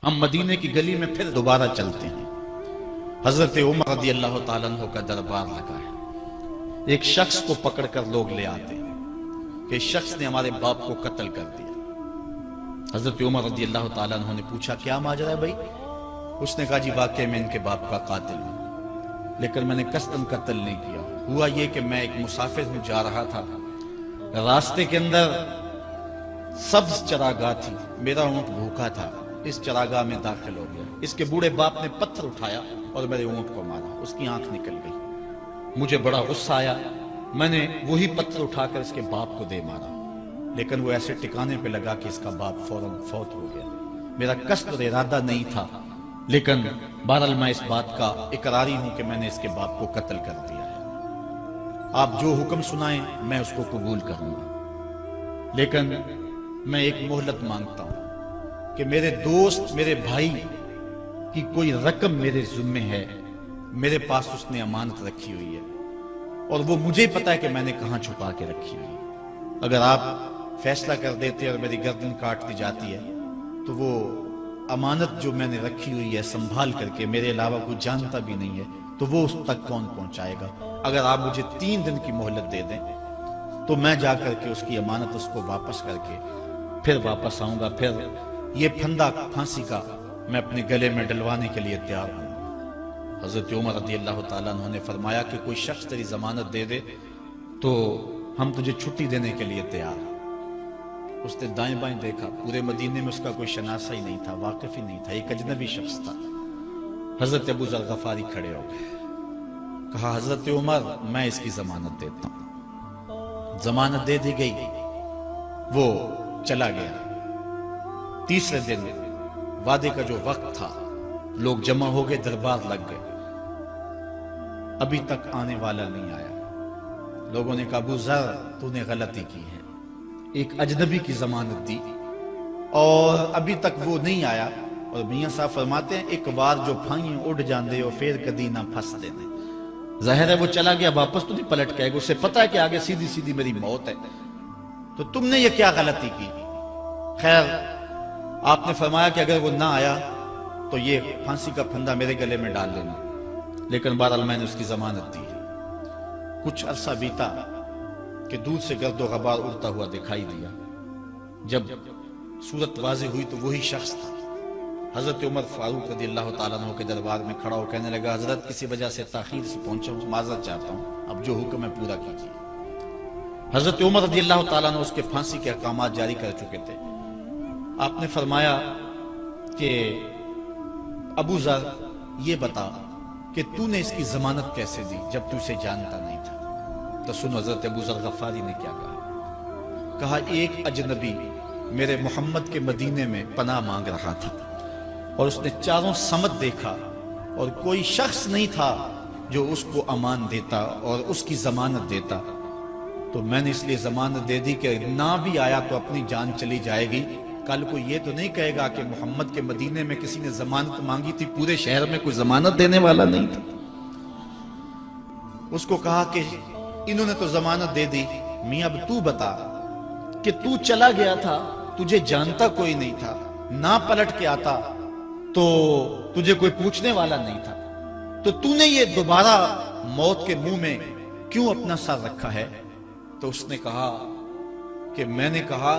ہم مدینے کی گلی میں پھر دوبارہ چلتے ہیں۔ حضرت عمر رضی اللہ تعالیٰ عنہ کا دربار لگا ہے۔ ایک شخص کو پکڑ کر لوگ لے آتے ہیں کہ اس شخص نے ہمارے باپ کو قتل کر دیا۔ حضرت عمر رضی اللہ تعالیٰ عنہ نے پوچھا کیا ماجرا ہے بھائی؟ اس نے کہا جی واقعی میں ان کے باپ کا قاتل ہوں، لیکن میں نے قصداً قتل نہیں کیا۔ ہوا یہ کہ میں ایک مسافر ہوں، جا رہا تھا، راستے کے اندر سبز چراگاہ تھی، میرا اونٹ بھوکا تھا، اس چراگاہ میں داخل ہو گیا۔ اس کے بوڑھے باپ نے پتھر اٹھایا اور میرے اونٹ کو مارا، اس کی آنکھ نکل گئی۔ مجھے بڑا غصہ آیا، میں نے وہی پتھر اٹھا کر اس کے باپ کو دے مارا، لیکن وہ ایسے ٹکانے پہ لگا کہ اس کا باپ فوراً فوت ہو گیا۔ میرا قصد اور ارادہ نہیں تھا، لیکن بہرحال میں اس بات کا اقراری ہوں کہ میں نے اس کے باپ کو قتل کر دیا ہے۔ آپ جو حکم سنائیں میں اس کو قبول کروں گا، لیکن میں ایک مہلت مانگتا ہوں کہ میرے دوست، میرے بھائی کی کوئی رقم میرے ذمے ہے، میرے پاس اس نے امانت رکھی ہوئی ہے اور وہ مجھے پتا ہے کہ میں نے کہاں چھپا کے رکھی ہوئی ہے۔ اگر آپ فیصلہ کر دیتے اور میری گردن کاٹ دی جاتی ہے تو وہ امانت جو میں نے رکھی ہوئی ہے سنبھال کر کے، میرے علاوہ کوئی جانتا بھی نہیں ہے، تو وہ اس تک کون پہنچائے گا؟ اگر آپ مجھے 3 دن کی مہلت دے دیں تو میں جا کر کے اس کی امانت اس کو واپس کر کے پھر واپس آؤں گا، پھر یہ پھندا پھانسی کا میں اپنے گلے میں ڈلوانے کے لیے تیار ہوں۔ حضرت عمر رضی اللہ تعالیٰ عنہ نے فرمایا کہ کوئی شخص تیری ضمانت دے دے تو ہم تجھے چھٹی دینے کے لیے تیار ہیں۔ اس نے دائیں بائیں دیکھا، پورے مدینے میں اس کا کوئی شناسہ ہی نہیں تھا، واقف ہی نہیں تھا، ایک اجنبی شخص تھا۔ حضرت ابو ذر غفاری کھڑے ہو گئے، کہا حضرت عمر میں اس کی ضمانت دیتا ہوں۔ ضمانت دے دی گئی، وہ چلا گیا۔ تیسرے دن وعدے کا جو وقت تھا، لوگ جمع ہو گئے، دربار لگ گئے، ابھی تک آنے والا نہیں آیا۔ لوگوں نے کہا ابو ذر تو نے غلطی کی ہے، ایک اجنبی کی ضمانت دی اور ابھی تک وہ نہیں آیا۔ اور میاں صاحب فرماتے ہیں ایک بار جو پھائیں اڑ جاندے ہو پھر کدی نہ پھنس دینے۔ ظاہر ہے وہ چلا گیا، واپس تو نہیں پلٹ کے آئے گا، اسے پتا ہے کہ آگے سیدھی سیدھی میری موت ہے، تو تم نے یہ کیا غلطی کی؟ خیر آپ نے فرمایا کہ اگر وہ نہ آیا تو یہ پھانسی کا پھندا میرے گلے میں ڈال لینا، لیکن بہرحال میں نے اس کی ضمانت دی۔ کچھ عرصہ بیتا کہ دور سے گرد و غبار اڑتا ہوا دکھائی دیا۔ جب صورت واضح ہوئی تو وہی شخص تھا۔ حضرت عمر فاروق رضی اللہ تعالیٰ عنہ کے دربار میں کھڑا ہو کہنے لگا حضرت کسی وجہ سے تاخیر سے پہنچا ہوں، معذرت چاہتا ہوں، اب جو حکم ہے پورا کیجیے۔ حضرت عمر رضی اللہ تعالیٰ عنہ اس کے پھانسی کے احکامات جاری کر چکے تھے۔ آپ نے فرمایا کہ ابو ذر یہ بتا کہ تو نے اس کی ضمانت کیسے دی جب تو اسے جانتا نہیں تھا؟ تو سن حضرت ابو ذر غفاری نے کیا کہا ایک اجنبی میرے محمد کے مدینے میں پناہ مانگ رہا تھا اور اس نے چاروں سمت دیکھا اور کوئی شخص نہیں تھا جو اس کو امان دیتا اور اس کی ضمانت دیتا، تو میں نے اس لیے ضمانت دے دی کہ نہ بھی آیا تو اپنی جان چلی جائے گی، کل کو یہ تو نہیں کہے گا کہ محمد کے مدینے میں کسی نے ضمانت مانگی تھی، پورے شہر میں کوئی ضمانت دینے والا نہیں تھا۔ اس کو کہا کہ انہوں نے تو ضمانت دے دی، میاں اب تو بتا کہ تو چلا گیا تھا، تجھے جانتا کوئی نہیں تھا، نہ پلٹ کے آتا تو تجھے کوئی پوچھنے والا نہیں تھا، تو تو نے یہ دوبارہ موت کے منہ میں کیوں اپنا سر رکھا ہے؟ تو اس نے کہا کہ میں نے کہا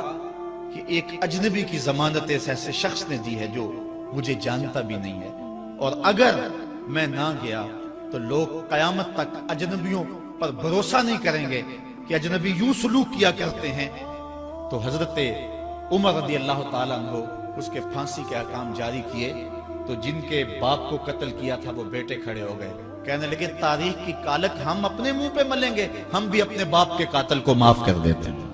کہ ایک اجنبی کی ضمانت ایسے شخص نے دی ہے جو مجھے جانتا بھی نہیں ہے، اور اگر میں نہ گیا تو لوگ قیامت تک اجنبیوں پر بھروسہ نہیں کریں گے کہ اجنبی یوں سلوک کیا کرتے ہیں۔ تو حضرت عمر رضی اللہ تعالیٰ عنہ اس کے پھانسی کے احکام جاری کیے، تو جن کے باپ کو قتل کیا تھا وہ بیٹے کھڑے ہو گئے، کہنے لگے تاریخ کی کالک ہم اپنے منہ پہ ملیں گے، ہم بھی اپنے باپ کے قاتل کو معاف کر دیتے ہیں۔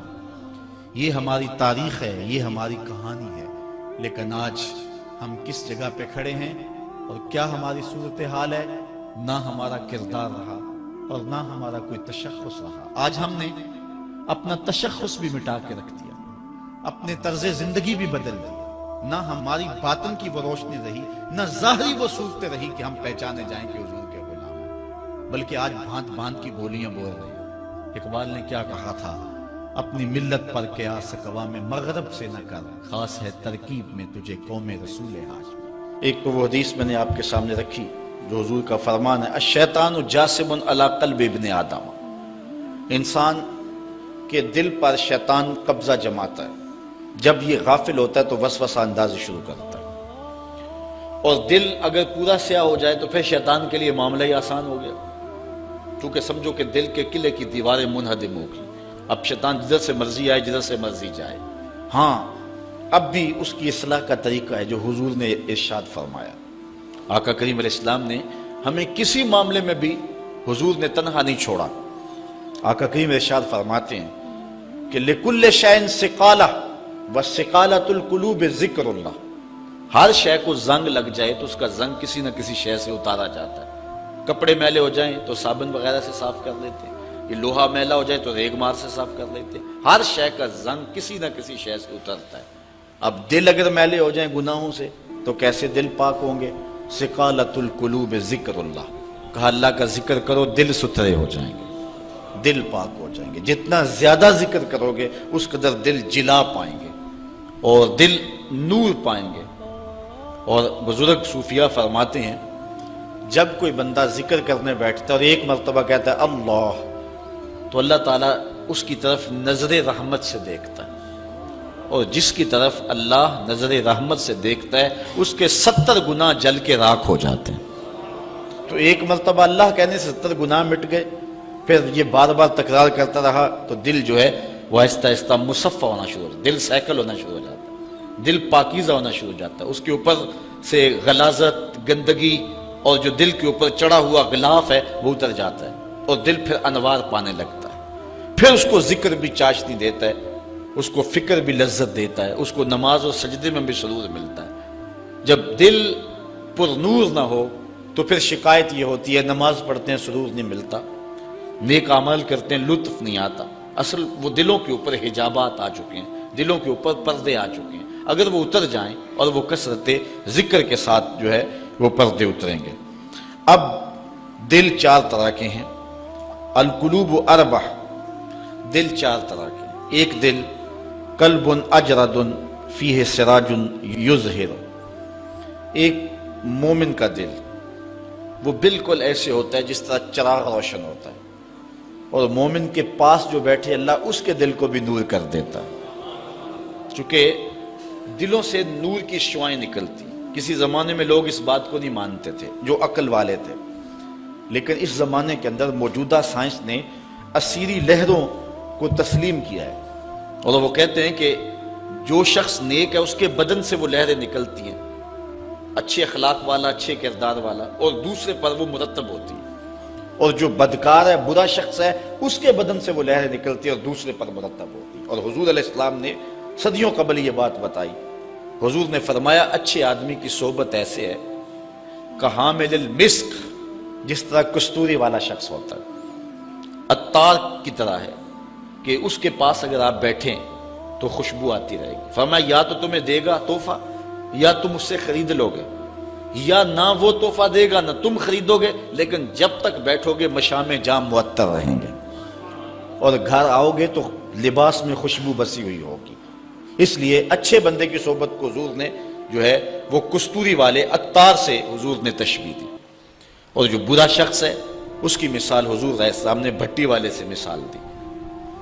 یہ ہماری تاریخ ہے، یہ ہماری کہانی ہے، لیکن آج ہم کس جگہ پہ کھڑے ہیں اور کیا ہماری صورتحال ہے؟ نہ ہمارا کردار رہا اور نہ ہمارا کوئی تشخص رہا۔ آج ہم نے اپنا تشخص بھی مٹا کے رکھ دیا، اپنے طرز زندگی بھی بدل دی، نہ ہماری باطن کی وہ روشنی رہی، نہ ظاہری وہ صورتیں رہی کہ ہم پہچانے جائیں کہ حضور کے غلام ہیں، بلکہ آج بھانت بھانت کی بولیاں بول رہے ہیں۔ اقبال نے کیا کہا تھا اپنی ملت پر قیاس اقوام مغرب سے نہ کر، خاص ہے ترکیب میں تجھے قوم رسول ہاشم۔ ایک تو وہ حدیث میں نے آپ کے سامنے رکھی جو حضور کا فرمان ہے، الشیطان جاسم علی قلب ابن آدم، انسان کے دل پر شیطان قبضہ جماتا ہے، جب یہ غافل ہوتا ہے تو وسوسہ اندازی شروع کرتا ہے، اور دل اگر پورا سیاہ ہو جائے تو پھر شیطان کے لیے معاملہ ہی آسان ہو گیا، کیونکہ سمجھو کہ دل کے قلعے کی دیواریں منہدم ہو گئی، اب شیطان جدھر سے مرضی آئے جدھر سے مرضی جائے۔ ہاں اب بھی اس کی اصلاح کا طریقہ ہے جو حضور نے ارشاد فرمایا۔ آقا کریم علیہ السلام نے ہمیں کسی معاملے میں بھی حضور نے تنہا نہیں چھوڑا۔ آقا کریم ارشاد فرماتے ہیں کہ لِكُلِّ شَيْءٍ سِقَالَةٌ وَالسِّقَالَةُ الْقُلُوبِ ذِكْرُ اللَّهِ، ہر شے کو زنگ لگ جائے تو اس کا زنگ کسی نہ کسی شے سے اتارا جاتا ہے۔ کپڑے میلے ہو جائیں تو صابن وغیرہ سے صاف کر لیتے ہیں، یہ لوہا میلا ہو جائے تو ریگ مار سے صاف کر لیتے ہیں، ہر شے کا زنگ کسی نہ کسی شے سے اترتا ہے۔ اب دل اگر میلے ہو جائیں گناہوں سے تو کیسے دل پاک ہوں گے؟ سقالۃ القلوب ذکر اللہ، کہا اللہ کا ذکر کرو دل ستھرے ہو جائیں گے، دل پاک ہو جائیں گے، جتنا زیادہ ذکر کرو گے اس قدر دل جلا پائیں گے اور دل نور پائیں گے۔ اور بزرگ صوفیہ فرماتے ہیں جب کوئی بندہ ذکر کرنے بیٹھتا ہے اور ایک مرتبہ کہتا ہے اللہ، تو اللہ تعالیٰ اس کی طرف نظر رحمت سے دیکھتا ہے، اور جس کی طرف اللہ نظر رحمت سے دیکھتا ہے اس کے 70 گناہ جل کے راکھ ہو جاتے ہیں۔ تو ایک مرتبہ اللہ کہنے سے 70 گناہ مٹ گئے، پھر یہ بار بار تکرار کرتا رہا تو دل جو ہے وہ آہستہ آہستہ مصفہ ہونا شروع ہو جاتا ہے، دل سیکل ہونا شروع ہو جاتا ہے، دل پاکیزہ ہونا شروع ہو جاتا ہے، اس کے اوپر سے غلاظت، گندگی اور جو دل کے اوپر چڑھا ہوا غلاف ہے وہ اتر جاتا ہے، اور دل پھر انوار پانے لگتا ہے، پھر اس کو ذکر بھی چاشنی دیتا ہے، اس کو فکر بھی لذت دیتا ہے، اس کو نماز اور سجدے میں بھی سرور ملتا ہے۔ جب دل پر نور نہ ہو تو پھر شکایت یہ ہوتی ہے نماز پڑھتے ہیں سرور نہیں ملتا، نیک عمل کرتے ہیں لطف نہیں آتا۔ اصل وہ دلوں کے اوپر حجابات آ چکے ہیں، دلوں کے اوپر پردے آ چکے ہیں، اگر وہ اتر جائیں اور وہ کثرت ذکر کے ساتھ جو ہے وہ پردے اتریں گے۔ اب دل 4 طرح کے ہیں، القلوب اربع، دل 4 طرح کے ہیں۔ ایک دل قلب اجرد فیہ سراج یظہر، ایک مومن کا دل وہ بالکل ایسے ہوتا ہے جس طرح چراغ روشن ہوتا ہے، اور مومن کے پاس جو بیٹھے اللہ اس کے دل کو بھی نور کر دیتا ہے، چونکہ دلوں سے نور کی شعائیں نکلتی۔ کسی زمانے میں لوگ اس بات کو نہیں مانتے تھے جو عقل والے تھے، لیکن اس زمانے کے اندر موجودہ سائنس نے اسیری لہروں کو تسلیم کیا ہے، اور وہ کہتے ہیں کہ جو شخص نیک ہے اس کے بدن سے وہ لہریں نکلتی ہیں، اچھے اخلاق والا، اچھے کردار والا، اور دوسرے پر وہ مرتب ہوتی ہے، اور جو بدکار ہے، برا شخص ہے، اس کے بدن سے وہ لہریں نکلتی ہیں اور دوسرے پر مرتب ہوتی ہیں۔ اور حضور علیہ السلام نے صدیوں قبل یہ بات بتائی۔ حضور نے فرمایا اچھے آدمی کی صحبت ایسے ہے کہ حامل المسک، جس طرح کستوری والا شخص ہوتا ہے، عطار کی طرح ہے کہ اس کے پاس اگر آپ بیٹھیں تو خوشبو آتی رہے گی۔ فرمایا یا تو تمہیں دے گا تحفہ، یا تم اس سے خرید لو گے، یا نہ وہ تحفہ دے گا نہ تم خریدو گے، لیکن جب تک بیٹھو گے مشام جام معطر رہیں گے، اور گھر آؤ گے تو لباس میں خوشبو بسی ہوئی ہوگی۔ اس لیے اچھے بندے کی صحبت کو حضور نے جو ہے وہ کستوری والے عطار سے حضور نے تشبیہ دی، اور جو برا شخص ہے اس کی مثال حضور علیہ السلام نے بھٹی والے سے مثال دی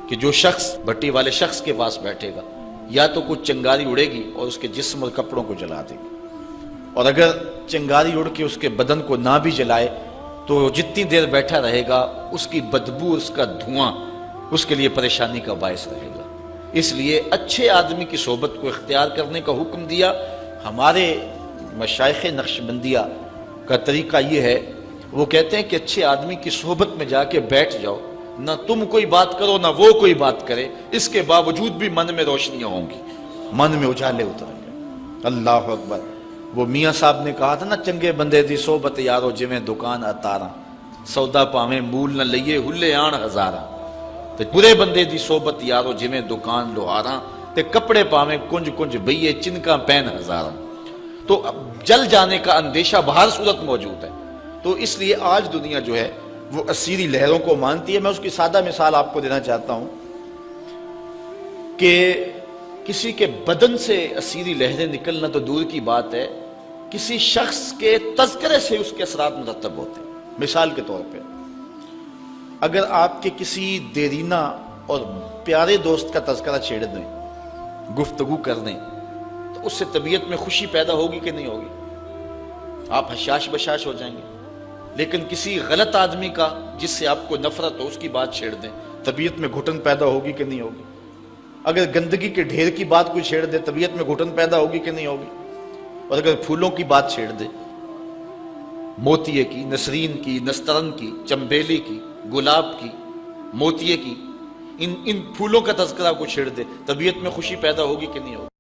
کہ جو شخص بھٹی والے شخص کے پاس بیٹھے گا یا تو کچھ چنگاری اڑے گی اور اس کے جسم اور کپڑوں کو جلا دے گی، اور اگر چنگاری اڑ کے اس کے بدن کو نہ بھی جلائے تو جتنی دیر بیٹھا رہے گا اس کی بدبو، اس کا دھواں اس کے لیے پریشانی کا باعث رہے گا۔ اس لیے اچھے آدمی کی صحبت کو اختیار کرنے کا حکم دیا۔ ہمارے مشائخ نقشبندیہ کا طریقہ یہ ہے، وہ کہتے ہیں کہ اچھے آدمی کی صحبت میں جا کے بیٹھ جاؤ، نہ تم کوئی بات کرو نہ وہ کوئی بات کرے، اس کے باوجود بھی من میں روشنیاں ہوں گی، من میں اجالے اتریں گے۔ اللہ اکبر۔ وہ میاں صاحب نے کہا تھا نا، چنگے بندے دی صحبت یارو جویں دکان اتاراں، سودا پاویں مول نہ لئیے ہلے آن ہزاراں، تے برے بندے دی صحبت یارو جویں دکان لوہاراں، تے کپڑے پاویں کنج کنج بئیے چنکاں پین ہزاراں۔ تو جل جانے کا اندیشہ بہر صورت موجود ہے۔ تو اس لیے آج دنیا جو ہے وہ اسیری لہروں کو مانتی ہے۔ میں اس کی سادہ مثال آپ کو دینا چاہتا ہوں کہ کسی کے بدن سے اسیری لہریں نکلنا تو دور کی بات ہے، کسی شخص کے تذکرے سے اس کے اثرات مرتب ہوتے ہیں۔ مثال کے طور پہ اگر آپ کے کسی دیرینہ اور پیارے دوست کا تذکرہ چھیڑ دیں، گفتگو کر دیں، تو اس سے طبیعت میں خوشی پیدا ہوگی کہ نہیں ہوگی؟ آپ حشاش بشاش ہو جائیں گے۔ لیکن کسی غلط آدمی کا جس سے آپ کو نفرت ہو، اس کی بات چھیڑ دیں، طبیعت میں گھٹن پیدا ہوگی کہ نہیں ہوگی؟ اگر گندگی کے ڈھیر کی بات کوئی چھیڑ دے، طبیعت میں گھٹن پیدا ہوگی کہ نہیں ہوگی؟ اور اگر پھولوں کی بات چھیڑ دے، موتیے کی، نسرین کی، نسترن کی، چمبیلی کی، گلاب کی، موتیے کی، ان پھولوں کا تذکرہ کو چھیڑ دے، طبیعت میں خوشی پیدا ہوگی کہ نہیں ہوگی؟